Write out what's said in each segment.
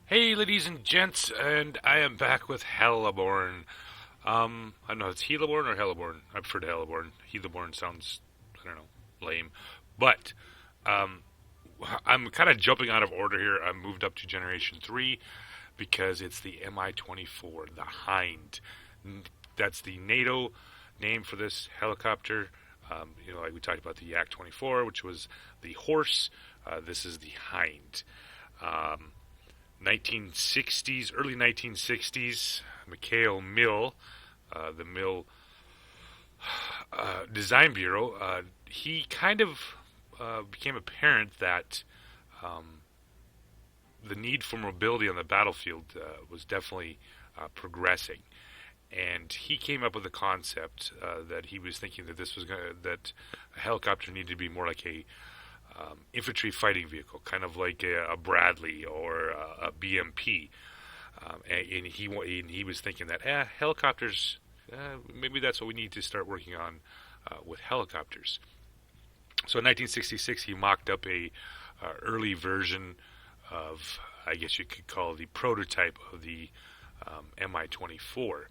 Hey, ladies and gents, and I am back with Heliborne. I don't know, it's Heliborne or Heliborne. I prefer Heliborne. Heliborne sounds, I don't know, lame. But um, I'm kind of jumping out of order here. I moved up to Generation 3 because it's the MI-24, the Hind. That's the NATO name for this helicopter. Like we talked about the Yak-24, which was the horse. This is the Hind. Um, 1960s, early 1960s, Mikhail Mill, the Mill Design Bureau, he kind of became apparent that um, the need for mobility on the battlefield was definitely progressing. And he came up with a concept that he was thinking that that a helicopter needed to be more like a infantry fighting vehicle, kind of like a Bradley or a BMP. And he was thinking that helicopters, maybe that's what we need to start working on with helicopters. So in 1966, he mocked up a early version of, I guess you could call the prototype of the MI-24.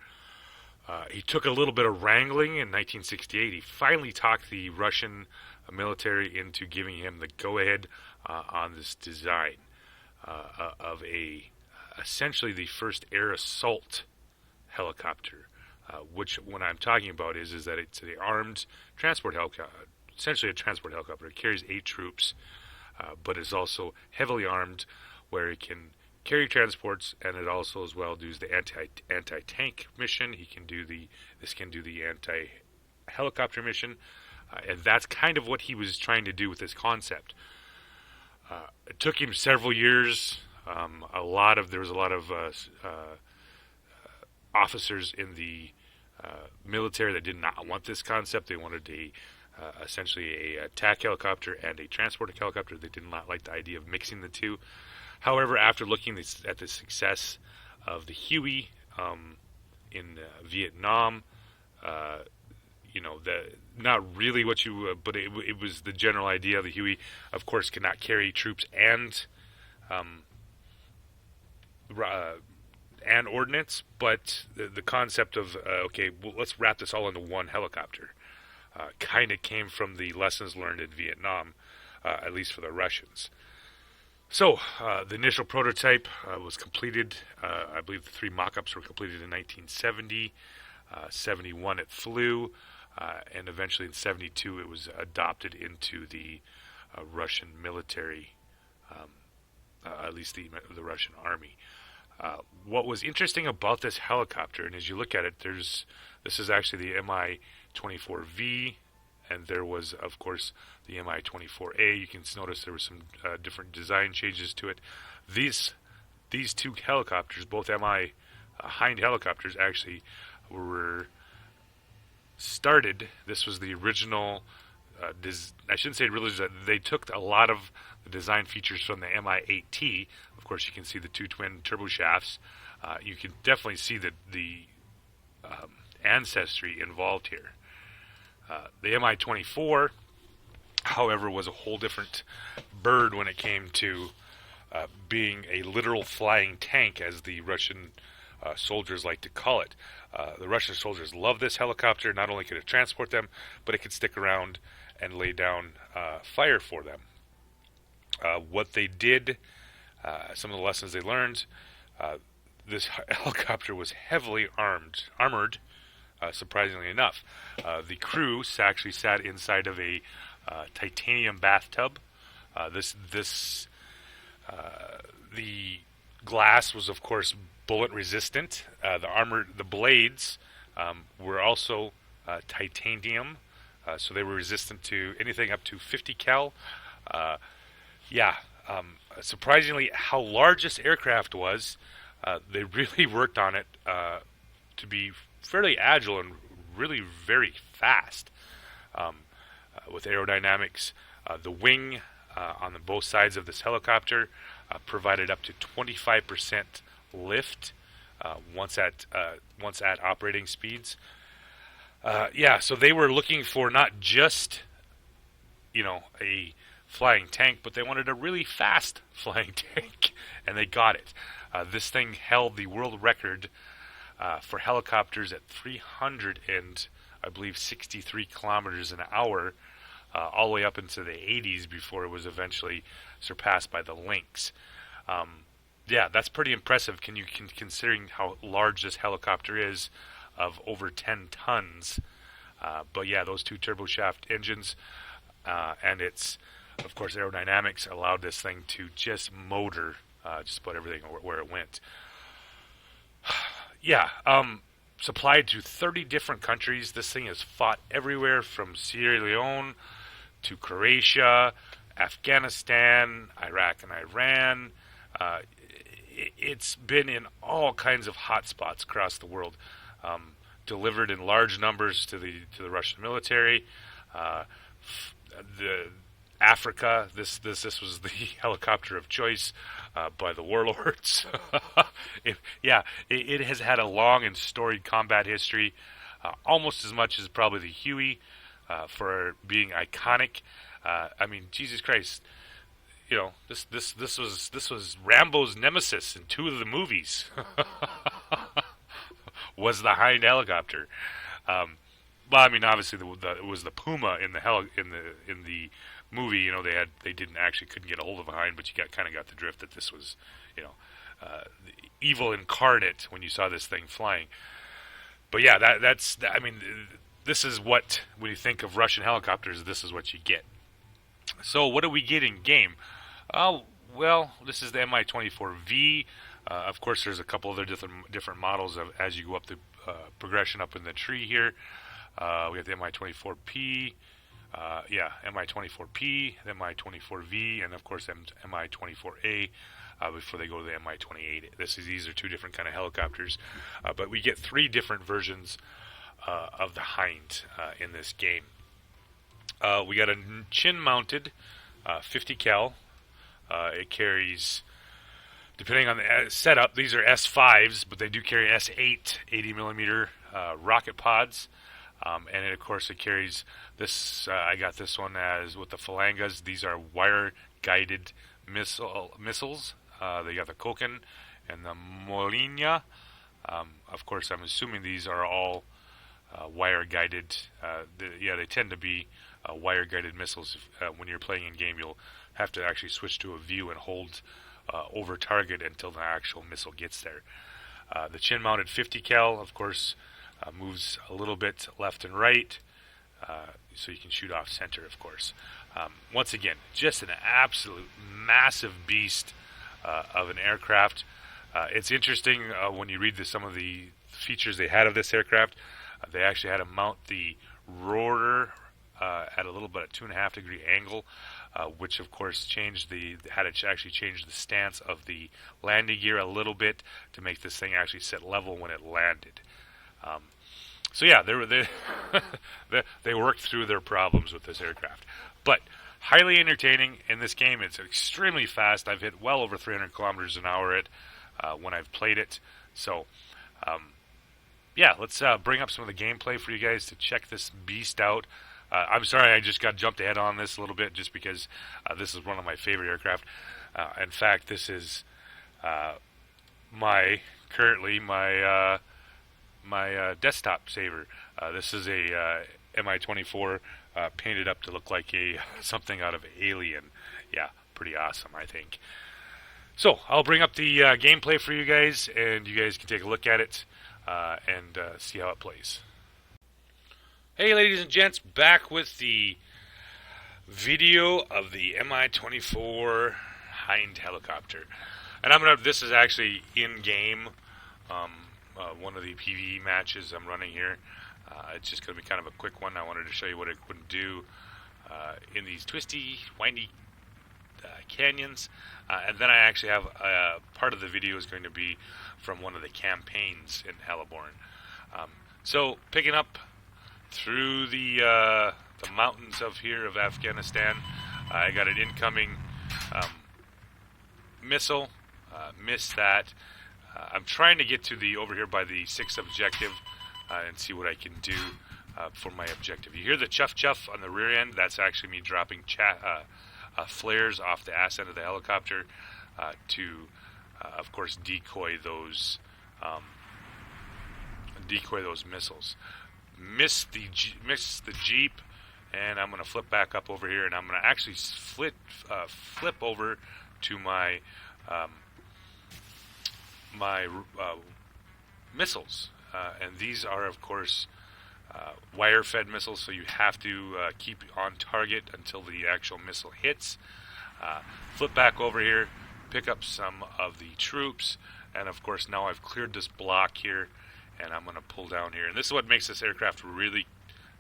He took a little bit of wrangling in 1968. He finally talked the Russian military into giving him the go-ahead on this design of essentially the first air assault helicopter. Which, what I'm talking about, is that it's an armed transport helicopter, essentially a transport helicopter. It carries 8 troops, but is also heavily armed, where it can carry transports, and it also as well does the anti-tank mission. This can do the anti-helicopter mission, and that's kind of what he was trying to do with this concept. It took him several years. There was a lot of officers in the military that did not want this concept. They wanted essentially a attack helicopter and a transport helicopter. They did not like the idea of mixing the two. However, after looking at the success of the Huey in Vietnam, not really what but it was the general idea. The Huey, of course, cannot carry troops um, and ordnance, but the concept of let's wrap this all into one helicopter, kind of came from the lessons learned in Vietnam, at least for the Russians. So the initial prototype was completed. I believe the 3 mock-ups were completed in 1970. 71 it flew, and eventually in 72 it was adopted into the Russian military, at least the Russian army. What was interesting about this helicopter, and as you look at it, this is actually the MI-24V, and there was, of course, the MI-24A. You can notice there were some different design changes to it. These 2 helicopters, both MI Hind helicopters, actually were started. This was the original. I shouldn't say religious. They took a lot of the design features from the Mi-8T. Of course, you can see the 2 twin turbo shafts. You can definitely see the ancestry involved here. The Mi-24, however, was a whole different bird when it came to being a literal flying tank, as the Russian soldiers like to call it. The Russian soldiers love this helicopter. Not only could it transport them, but it could stick around and lay down fire for them. What they did, some of the lessons they learned, this helicopter was heavily armored, surprisingly enough. The crew actually sat inside of a titanium bathtub. The glass was, of course, bullet resistant. The blades were also titanium, so they were resistant to anything up to 50 cal. Surprisingly, how large this aircraft was, they really worked on it to be fairly agile and really very fast. With aerodynamics, the wing on both sides of this helicopter provided up to 25% lift once at operating speeds. So they were looking for not just a flying tank, but they wanted a really fast flying tank, and they got it. This thing held the world record for helicopters at 300 and I believe 63 kilometers an hour, all the way up into the 80s before it was eventually surpassed by the Lynx. Yeah, that's pretty impressive. Considering how large this helicopter is, of over 10 tons. But yeah, those two turboshaft engines and its, of course, aerodynamics allowed this thing to just motor just about everything where it went. Yeah, supplied to 30 different countries. This thing has fought everywhere from Sierra Leone to Croatia, Afghanistan, Iraq and Iran. It's been in all kinds of hot spots across the world. Delivered in large numbers to the Russian military. The Africa. This was the helicopter of choice by the warlords. It has had a long and storied combat history, almost as much as probably the Huey for being iconic. I mean, Jesus Christ. You know, this was Rambo's nemesis in 2 of the movies. Was the Hind helicopter? Well, I mean, obviously it was the Puma in the movie. You know, they couldn't get a hold of a Hind, but you kind of got the drift that this was, you know, the evil incarnate when you saw this thing flying. But yeah, I mean, this is what, when you think of Russian helicopters, this is what you get. So what do we get in game? Well, this is the MI-24V. Of course, there's a couple other different models as you go up the progression up in the tree here. We have the MI-24P, MI-24P, the MI-24V, and of course MI-24A before they go to the MI-28. These are 2 different kind of helicopters, but we get 3 different versions of the Hind in this game. We got a chin-mounted 50 cal. It carries, depending on the setup, these are S5s, but they do carry S8 80 millimeter rocket pods. And it, of course, it carries this. I got this one as with the Phalangas. These are wire-guided missiles. They got the Koken and the Molina. Of course, I'm assuming these are all wire-guided. They tend to be wire-guided missiles. When you're playing in game, you'll have to actually switch to a view and hold over target until the actual missile gets there. The chin-mounted 50 cal, of course, moves a little bit left and right, so you can shoot off center, of course. Once again, just an absolute massive beast of an aircraft. It's interesting when you read some of the features they had of this aircraft. They actually had to mount the rotor at a little bit at 2.5 degree angle, which of course had to actually change the stance of the landing gear a little bit to make this thing actually sit level when it landed. So yeah, they worked through their problems with this aircraft, but highly entertaining in this game. It's extremely fast. I've hit well over 300 kilometers an hour when I've played it. So yeah, let's bring up some of the gameplay for you guys to check this beast out. I'm sorry I just got jumped ahead on this a little bit just because this is one of my favorite aircraft. In fact, this is my desktop saver. This is a MI-24 painted up to look like something out of Alien. Yeah, pretty awesome, I think. So I'll bring up the gameplay for you guys, and you guys can take a look at it and see how it plays. Hey, ladies and gents, back with the video of the MI-24 Hind helicopter, and this is actually in game. One of the PvE matches I'm running here. It's just going to be kind of a quick one. I wanted to show you what it would do in these twisty, windy canyons. And then I actually have part of the video is going to be from one of the campaigns in Heliborne. So picking up through the mountains of Afghanistan, I got an incoming missile. Missed that. I'm trying to get to over here by the 6th objective and see what I can do for my objective. You hear the chuff chuff on the rear end? That's actually me dropping flares off the ass end of the helicopter to, of course, decoy those missiles. Miss the Jeep, and I'm going to flip back up over here, and I'm going to actually flip over to my missiles, and these are, of course, wire-fed missiles, so you have to keep on target until the actual missile hits. Flip back over here, pick up some of the troops, and of course now I've cleared this block here, and I'm going to pull down here. And this is what makes this aircraft really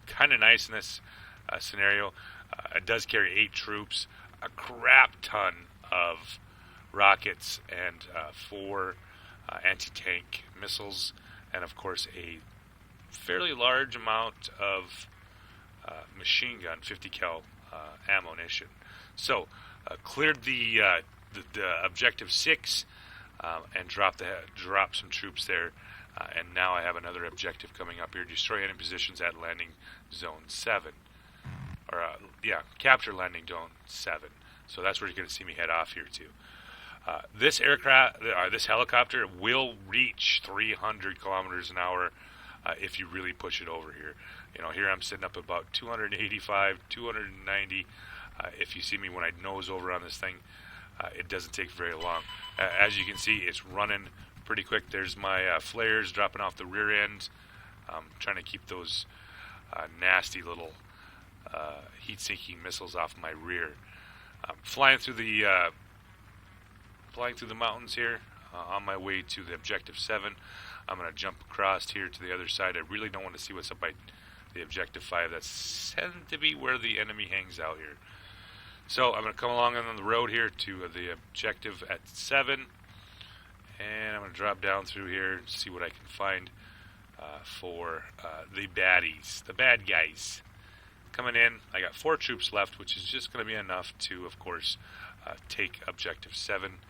kind of nice in this scenario. It does carry 8 troops, a crap ton of rockets, and 4 anti-tank missiles, and of course a fairly large amount of machine gun 50 cal ammunition. So cleared the objective 6 and dropped some troops there, and now I have another objective coming up here: destroy enemy positions at landing zone 7, or capture landing zone 7. So that's where you're going to see me head off here to. This helicopter will reach 300 kilometers an hour if you really push it over here. Here I'm sitting up about 285, 290. If you see me when I nose over on this thing, it doesn't take very long. As you can see, it's running pretty quick. There's my flares dropping off the rear end. I'm trying to keep those nasty little heat-sinking missiles off my rear. I'm flying through the mountains here on my way to the objective 7. I'm going to jump across here to the other side. I really don't want to see what's up by the objective 5. That's said to be where the enemy hangs out here. So I'm going to come along on the road here to the objective at 7, and I'm going to drop down through here and see what I can find for the baddies, the bad guys. Coming in, I got 4 troops left, which is just going to be enough to, of course, take objective 7.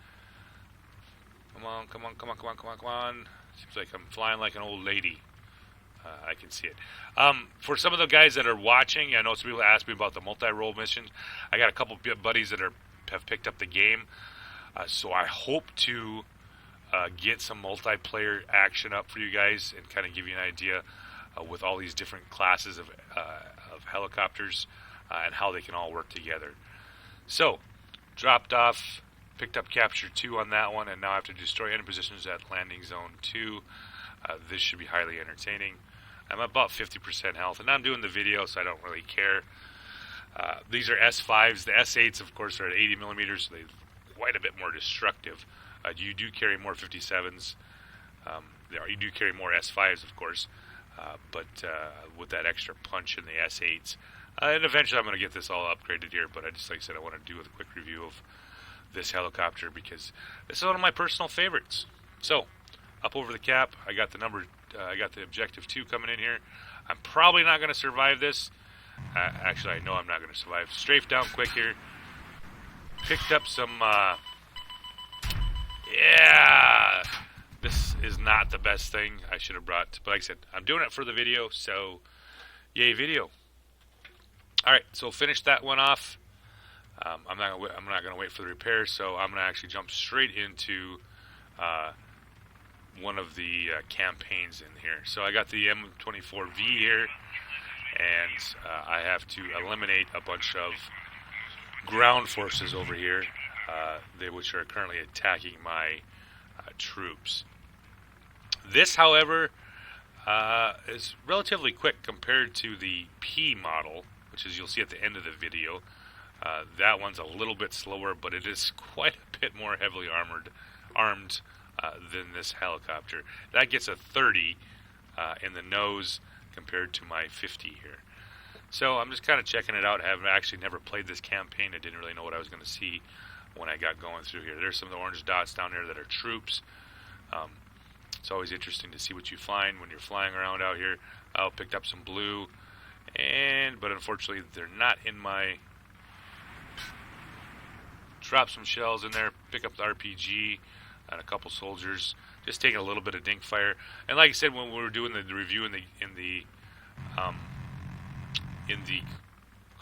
Come on, come on, come on, come on, come on, come on. Seems like I'm flying like an old lady. I can see it. For some of the guys that are watching, I know some people ask me about the multi-role missions. I got a couple of buddies that have picked up the game, so I hope to get some multiplayer action up for you guys and kind of give you an idea with all these different classes of helicopters and how they can all work together. So, dropped off, picked up capture 2 on that one, and now I have to destroy enemy positions at landing zone 2. This should be highly entertaining. I'm about 50% health, and I'm doing the video, so I don't really care. These are S5s. The S8s, of course, are at 80 millimeters, so they're quite a bit more destructive. You do carry more 57s. You do carry more S5s, of course, but with that extra punch in the S8s. And eventually I'm going to get this all upgraded here, but like I said, I want to do a quick review of this helicopter because this is one of my personal favorites. So, up over the cap, I got the objective 2 coming in here. I'm probably not going to survive this. Actually, I know I'm not going to survive. Strafe down quick here. Picked up some, this is not the best thing I should have brought. But like I said, I'm doing it for the video, so yay video. Alright, so finish that one off. I'm not going to wait for the repair, so I'm going to actually jump straight into one of the campaigns in here. So I got the MI-24V here, and I have to eliminate a bunch of ground forces over here, which are currently attacking my troops. This, however, is relatively quick compared to the P model, which is you'll see at the end of the video. That one's a little bit slower, but it is quite a bit more heavily armed than this helicopter. That gets a 30 in the nose compared to my 50 here. So I'm just kind of checking it out. I have actually never played this campaign. I didn't really know what I was going to see when I got going through here. There's some of the orange dots down there that are troops. It's always interesting to see what you find when you're flying around out here. I picked up some blue, but unfortunately they're not in my... Drop some shells in there, pick up the RPG and a couple soldiers. Just taking a little bit of dink fire. And like I said, when we were doing the review in the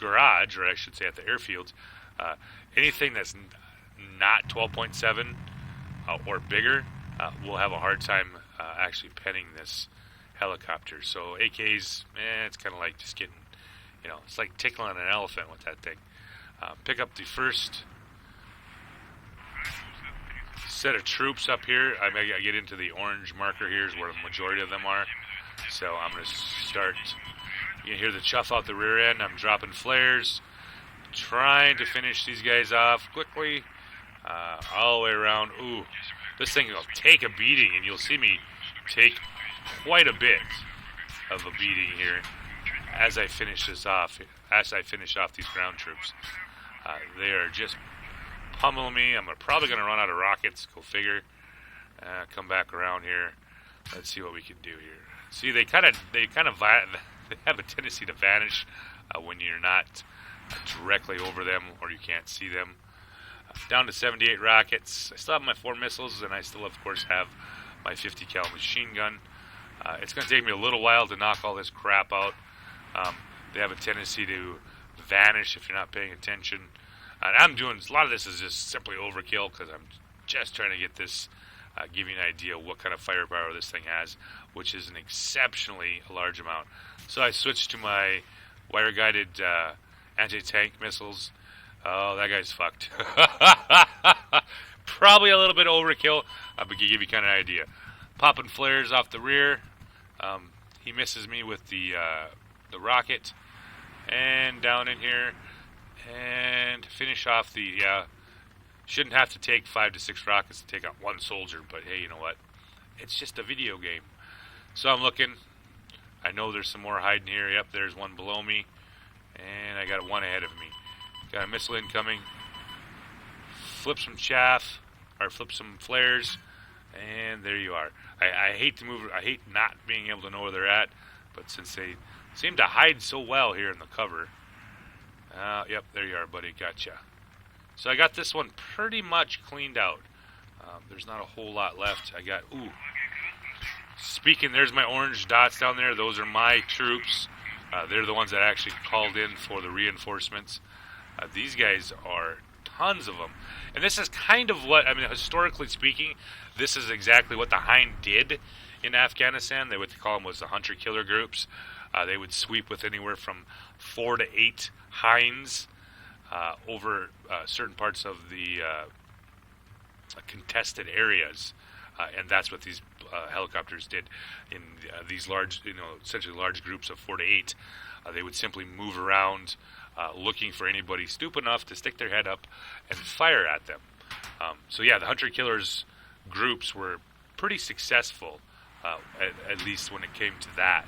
garage, or I should say at the airfield, Uh, Anything that's not 12.7 or bigger will have a hard time actually penning this helicopter. So AKs, it's kind of like just getting, it's like tickling an elephant with that thing. Pick up the first set of troops up here. I get into the orange marker here is where the majority of them are. So I'm going to start. You can hear the chuff out the rear end. I'm dropping flares, trying to finish these guys off quickly, all the way around. Ooh, this thing will take a beating, and you'll see me take quite a bit of a beating here as I finish this off. As I finish off these ground troops, they are just pummeling me. I'm probably going to run out of rockets. Go figure. Come back around here. Let's see what we can do here. See, they have a tendency to vanish when you're not directly over them or you can't see them. Down to 78 rockets. I still have my 4 missiles, and I still, of course, have my 50 cal machine gun. It's going to take me a little while to knock all this crap out. They have a tendency to vanish if you're not paying attention. And I'm doing a lot of this is just simply overkill because I'm just trying to get this, give you an idea what kind of firepower this thing has, which is an exceptionally large amount. So I switched to my wire-guided anti-tank missiles. Oh, that guy's fucked. Probably a little bit overkill, but to give you kind of an idea. Popping flares off the rear. He misses me with the rocket. And down in here. And finish off the, shouldn't have to take 5 to 6 rockets to take out one soldier, but hey, you know what? It's just a video game. So I'm looking. I know there's some more hiding here. Yep, there's one below me. And I got one ahead of me. Got a missile incoming. Flip some chaff, or flip some flares, and there you are. I hate to move. I hate not being able to know where they're at, but since they seem to hide so well here in the cover. Yep, there you are, buddy. Gotcha. So I got this one pretty much cleaned out. There's not a whole lot left. I got, speaking, there's my orange dots down there. Those are my troops. They're the ones that actually called in for the reinforcements. These guys are tons of them. And this is kind of what, historically speaking, this is exactly what the Hind did in Afghanistan. What they call them was the hunter-killer groups. They would sweep with anywhere from 4 to 8 Hinds over certain parts of the contested areas. And that's what these helicopters did in these large, essentially large groups of 4 to 8. They would simply move around looking for anybody stupid enough to stick their head up and fire at them. So yeah, the hunter-killers groups were pretty successful, at least when it came to that.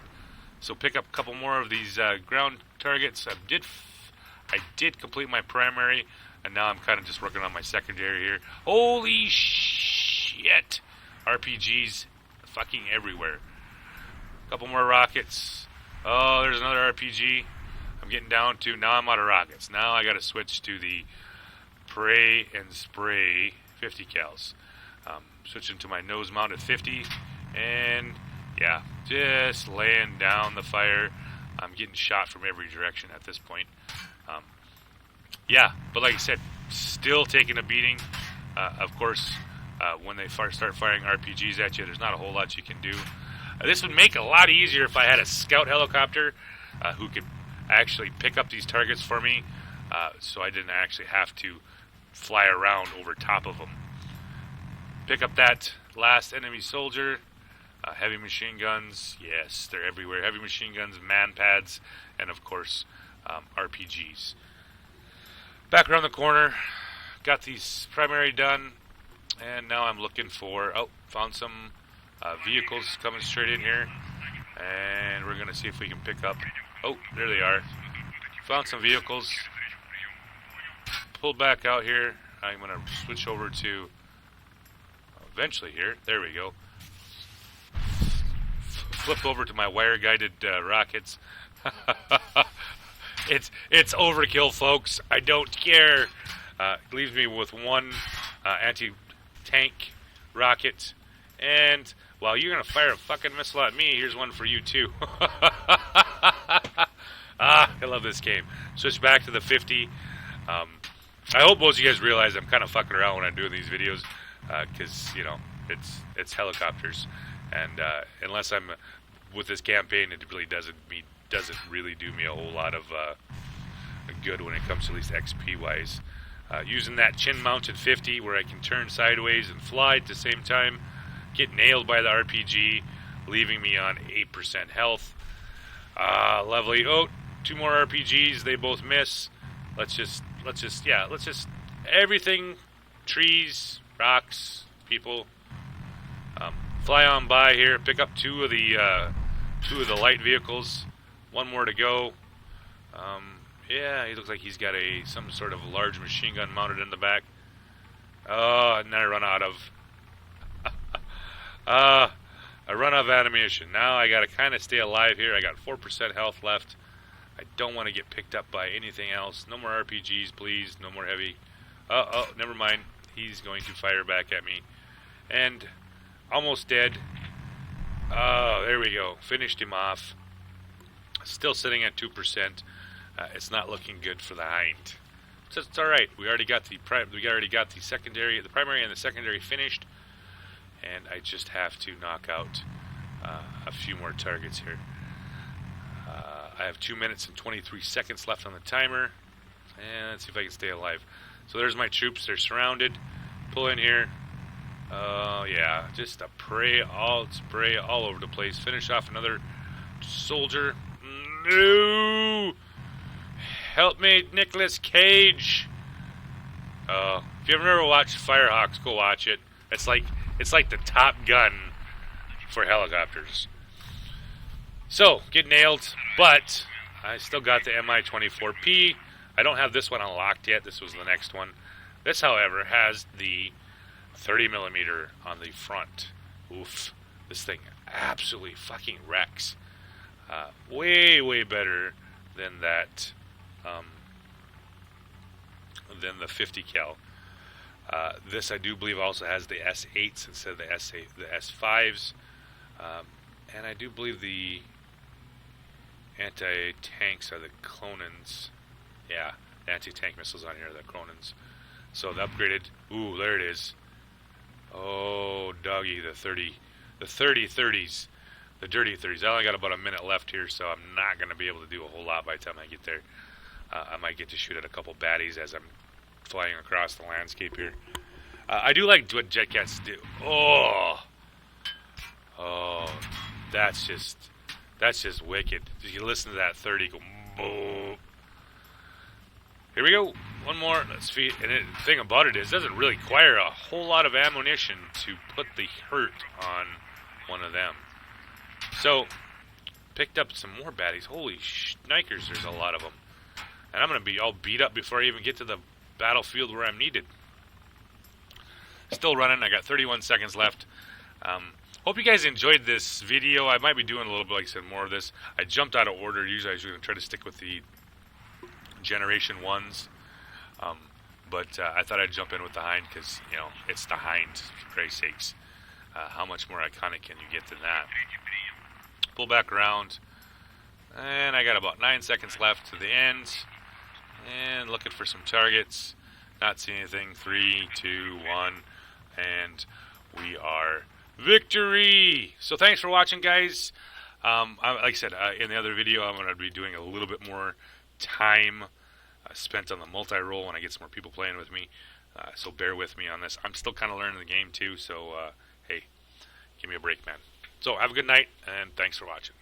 So pick up a couple more of these ground targets. I did complete my primary, and now I'm kind of just working on my secondary here. Holy shit! RPGs fucking everywhere. A couple more rockets. Oh, there's another RPG. I'm getting down to, now I'm out of rockets. Now I got to switch to the Pray and Spray 50 cals. Switching to my nose mounted 50, and yeah, just laying down the fire. I'm getting shot from every direction at this point. Yeah, but like I said, still taking a beating. Of course, when they start firing RPGs at you, there's not a whole lot you can do. This would make it a lot easier if I had a scout helicopter who could actually pick up these targets for me, so I didn't actually have to fly around over top of them. Pick up that last enemy soldier. Heavy machine guns, yes, they're everywhere. Heavy machine guns, man pads, and of course, RPGs. Back around the corner, got these primary done, and now I'm looking for, found some vehicles coming straight in here, and we're going to see if we can pick up, there they are. Found some vehicles, pulled back out here. I'm going to switch over to, eventually here, there we go. Flip over to my wire-guided rockets. It's overkill, folks. I don't care. Leaves me with one anti-tank rocket. And while you're going to fire a fucking missile at me, here's one for you, too. I love this game. Switch back to the 50. I hope most of you guys realize I'm kind of fucking around when I'm doing these videos, because you know it's helicopters, and unless I'm with this campaign, it really doesn't really do me a whole lot of good when it comes to at least XP wise. Using that chin mounted 50 where I can turn sideways and fly at the same time, get nailed by the RPG, leaving me on 8% health. Lovely. Oh, 2 more RPGs. They both miss. Let's just everything, trees, rocks, people. Fly on by here. Pick up two of the light vehicles. One more to go. Yeah, he looks like he's got some sort of large machine gun mounted in the back. Oh, and then I run out of. I run out of ammunition. Now I gotta kind of stay alive here. I got 4% health left. I don't want to get picked up by anything else. No more RPGs, please. No more heavy. Oh, never mind. He's going to fire back at me. And almost dead. Oh, there we go. Finished him off. Still sitting at 2%. It's not looking good for the Hind. So it's all right. We already got the secondary, the primary and the secondary finished, and I just have to knock out a few more targets here. I have 2 minutes and 23 seconds left on the timer, and let's see if I can stay alive. So there's my troops. They're surrounded. Pull in here. Yeah, just spray all over the place. Finish off another soldier. No! Help me, Nicolas Cage. If you've never watched Firehawks, go watch it. It's like the Top Gun for helicopters. So, get nailed, but I still got the MI-24P. I don't have this one unlocked yet. This was the next one. This, however, has the 30mm on the front. Oof. This thing absolutely fucking wrecks. Way better than that, than the 50 cal. This I do believe also has the S8s instead of the S5s, and I do believe the anti-tanks are the Cronins. Yeah, the anti-tank missiles on here are the Cronins. So the upgraded. Ooh, there it is. Oh, doggy, the 30-30s. The dirty 30s. I only got about a minute left here, so I'm not going to be able to do a whole lot by the time I get there. I might get to shoot at a couple baddies as I'm flying across the landscape here. I do like what jet cats do. Oh, that's just wicked. You listen to that 30 go boom. Here we go. One more. Let's feed. And the thing about it is, it doesn't really require a whole lot of ammunition to put the hurt on one of them. So, picked up some more baddies. Holy shnikers, there's a lot of them. And I'm going to be all beat up before I even get to the battlefield where I'm needed. Still running. I got 31 seconds left. Hope you guys enjoyed this video. I might be doing a little bit, like I said, more of this. I jumped out of order. Usually I was going to try to stick with the Generation 1s. But I thought I'd jump in with the Hind because, you know, it's the Hind, for Christ's sakes. How much more iconic can you get than that? Pull back around. And I got about 9 seconds left to the end. And looking for some targets. Not seeing anything. 3, 2, 1. And we are victory! So thanks for watching, guys. Like I said, in the other video, I'm going to be doing a little bit more time spent on the multi-role when I get some more people playing with me. So bear with me on this. I'm still kind of learning the game too, so hey, give me a break, man. So have a good night, and thanks for watching.